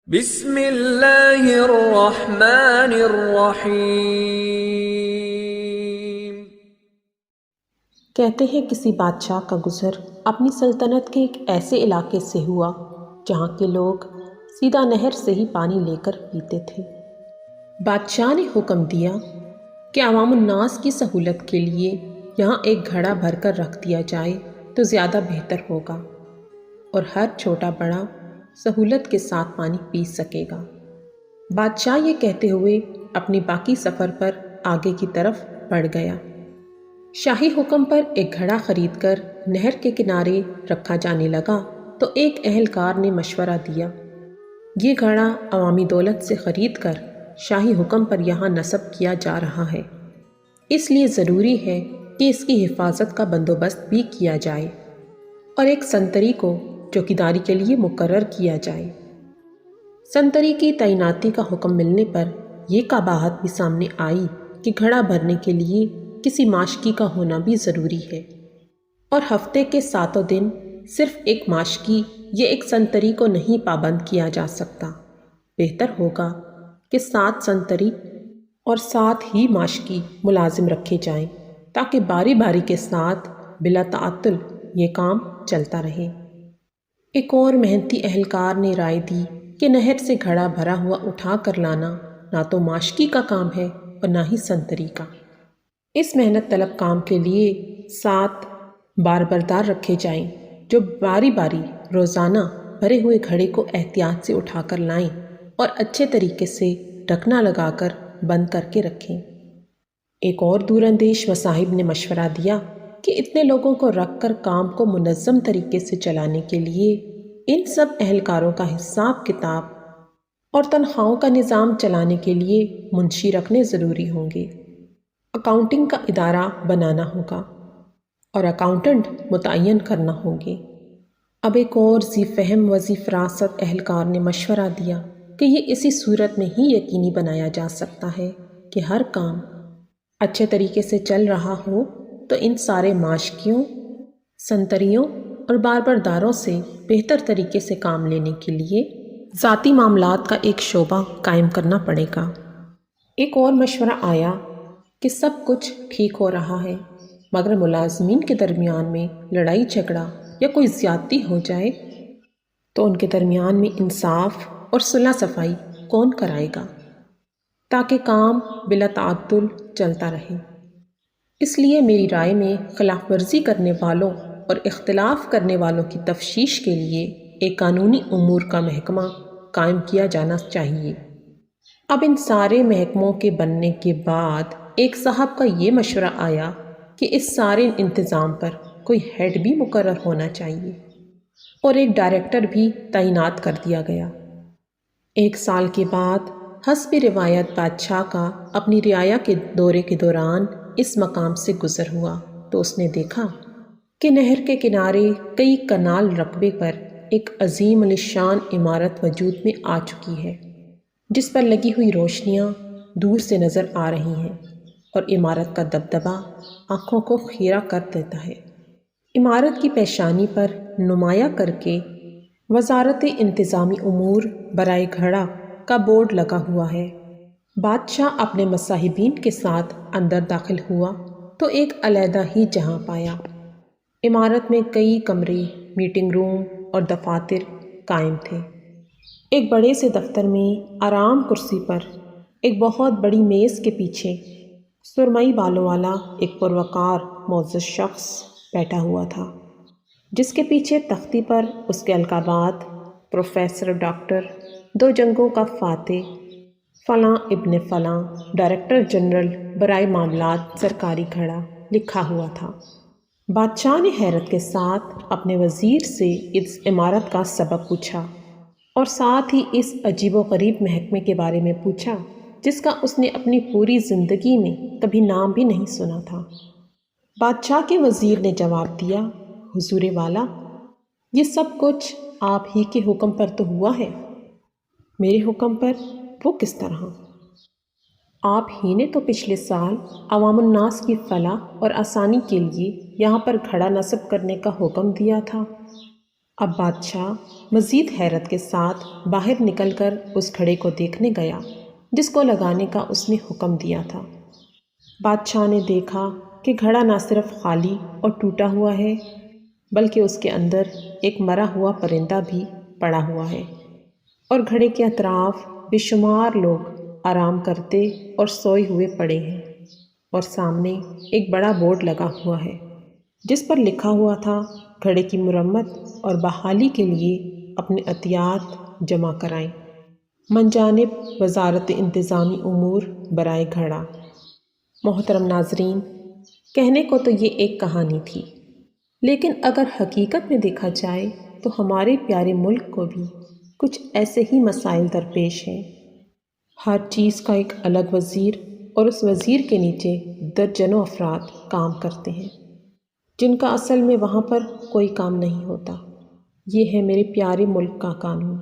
بسم اللہ الرحمن الرحیم۔ کہتے ہیں کسی بادشاہ کا گزر اپنی سلطنت کے ایک ایسے علاقے سے ہوا جہاں کے لوگ سیدھا نہر سے ہی پانی لے کر پیتے تھے۔ بادشاہ نے حکم دیا کہ عوام الناس کی سہولت کے لیے یہاں ایک گھڑا بھر کر رکھ دیا جائے تو زیادہ بہتر ہوگا اور ہر چھوٹا بڑا سہولت کے ساتھ پانی پی سکے گا۔ بادشاہ یہ کہتے ہوئے اپنی باقی سفر پر آگے کی طرف بڑھ گیا۔ شاہی حکم پر ایک گھڑا خرید کر نہر کے کنارے رکھا جانے لگا تو ایک اہلکار نے مشورہ دیا، یہ گھڑا عوامی دولت سے خرید کر شاہی حکم پر یہاں نصب کیا جا رہا ہے، اس لیے ضروری ہے کہ اس کی حفاظت کا بندوبست بھی کیا جائے اور ایک سنتری کو چوکیداری کے لیے مقرر کیا جائے۔ سنتری کی تعیناتی کا حکم ملنے پر یہ قباحت بھی سامنے آئی کہ گھڑا بھرنے کے لیے کسی ماشکی کا ہونا بھی ضروری ہے، اور ہفتے کے 7 دن صرف ایک ماشکی یا ایک سنتری کو نہیں پابند کیا جا سکتا۔ بہتر ہوگا کہ 7 سنتری اور 7 ہی ماشکی ملازم رکھے جائیں تاکہ باری باری کے ساتھ بلا تعطل یہ کام چلتا رہے۔ ایک اور محنتی اہلکار نے رائے دی کہ نہر سے گھڑا بھرا ہوا اٹھا کر لانا نہ تو ماشکی کا کام ہے اور نہ ہی سنتری کا۔ اس محنت طلب کام کے لیے 7 باربردار رکھے جائیں جو باری باری روزانہ بھرے ہوئے گھڑے کو احتیاط سے اٹھا کر لائیں اور اچھے طریقے سے ڈھکنا لگا کر بند کر کے رکھیں۔ ایک اور دور اندیش مصاحب نے مشورہ دیا کہ اتنے لوگوں کو رکھ کر کام کو منظم طریقے سے چلانے کے لیے ان سب اہلکاروں کا حساب کتاب اور تنخواہوں کا نظام چلانے کے لیے منشی رکھنے ضروری ہوں گے، اکاؤنٹنگ کا ادارہ بنانا ہوگا اور اکاؤنٹنٹ متعین کرنا ہوں گے۔ اب ایک اور ذی فہم و ذی فراست اہلکار نے مشورہ دیا کہ یہ اسی صورت میں ہی یقینی بنایا جا سکتا ہے کہ ہر کام اچھے طریقے سے چل رہا ہو تو ان سارے ماشکیوں، سنتریوں اور باربرداروں سے بہتر طریقے سے کام لینے کے لیے ذاتی معاملات کا ایک شعبہ قائم کرنا پڑے گا۔ ایک اور مشورہ آیا کہ سب کچھ ٹھیک ہو رہا ہے مگر ملازمین کے درمیان میں لڑائی جھگڑا یا کوئی زیادتی ہو جائے تو ان کے درمیان میں انصاف اور صلح صفائی کون کرائے گا تاکہ کام بلا تعطل چلتا رہے۔ اس لیے میری رائے میں خلاف ورزی کرنے والوں اور اختلاف کرنے والوں کی تفتیش کے لیے ایک قانونی امور کا محکمہ قائم کیا جانا چاہیے۔ اب ان سارے محکموں کے بننے کے بعد ایک صاحب کا یہ مشورہ آیا کہ اس سارے انتظام پر کوئی ہیڈ بھی مقرر ہونا چاہیے اور ایک ڈائریکٹر بھی تعینات کر دیا گیا۔ 1 سال کے بعد حسب روایت بادشاہ کا اپنی رعایا کے دورے کے دوران اس مقام سے گزر ہوا تو اس نے دیکھا کہ نہر کے کنارے کئی کنال رقبے پر ایک عظیم الشان عمارت وجود میں آ چکی ہے، جس پر لگی ہوئی روشنیاں دور سے نظر آ رہی ہیں اور عمارت کا دبدبہ آنکھوں کو خیرہ کر دیتا ہے۔ عمارت کی پیشانی پر نمایاں کر کے وزارت انتظامی امور برائے گھڑا کا بورڈ لگا ہوا ہے۔ بادشاہ اپنے مصاحبین کے ساتھ اندر داخل ہوا تو ایک علیحدہ ہی جہاں پایا۔ عمارت میں کئی کمرے، میٹنگ روم اور دفاتر قائم تھے۔ ایک بڑے سے دفتر میں آرام کرسی پر ایک بہت بڑی میز کے پیچھے سرمئی بالوں والا ایک پروقار معزز شخص بیٹھا ہوا تھا، جس کے پیچھے تختی پر اس کے القابات پروفیسر ڈاکٹر 2 جنگوں کا فاتح فلاں ابن فلاں ڈائریکٹر جنرل برائے معاملات سرکاری گھڑا لکھا ہوا تھا۔ بادشاہ نے حیرت کے ساتھ اپنے وزیر سے اس عمارت کا سبب پوچھا اور ساتھ ہی اس عجیب و غریب محکمے کے بارے میں پوچھا جس کا اس نے اپنی پوری زندگی میں کبھی نام بھی نہیں سنا تھا۔ بادشاہ کے وزیر نے جواب دیا، حضور والا، یہ سب کچھ آپ ہی کے حکم پر تو ہوا ہے۔ میرے حکم پر؟ وہ کس طرح؟ آپ ہی نے تو پچھلے سال عوام الناس کی فلاح اور آسانی کے لیے یہاں پر گھڑا نصب کرنے کا حکم دیا تھا۔ اب بادشاہ مزید حیرت کے ساتھ باہر نکل کر اس گھڑے کو دیکھنے گیا جس کو لگانے کا اس نے حکم دیا تھا۔ بادشاہ نے دیکھا کہ گھڑا نہ صرف خالی اور ٹوٹا ہوا ہے بلکہ اس کے اندر ایک مرا ہوا پرندہ بھی پڑا ہوا ہے، اور گھڑے کے اطراف بے شمار لوگ آرام کرتے اور سوئے ہوئے پڑے ہیں، اور سامنے ایک بڑا بورڈ لگا ہوا ہے جس پر لکھا ہوا تھا گھڑے کی مرمت اور بحالی کے لیے اپنے عطیات جمع کرائیں، من جانب وزارت انتظامی امور برائے گھڑا۔ محترم ناظرین، کہنے کو تو یہ ایک کہانی تھی، لیکن اگر حقیقت میں دیکھا جائے تو ہمارے پیارے ملک کو بھی کچھ ایسے ہی مسائل درپیش ہیں۔ ہر چیز کا ایک الگ وزیر اور اس وزیر کے نیچے درجنوں افراد کام کرتے ہیں جن کا اصل میں وہاں پر کوئی کام نہیں ہوتا۔ یہ ہے میرے پیارے ملک کا قانون۔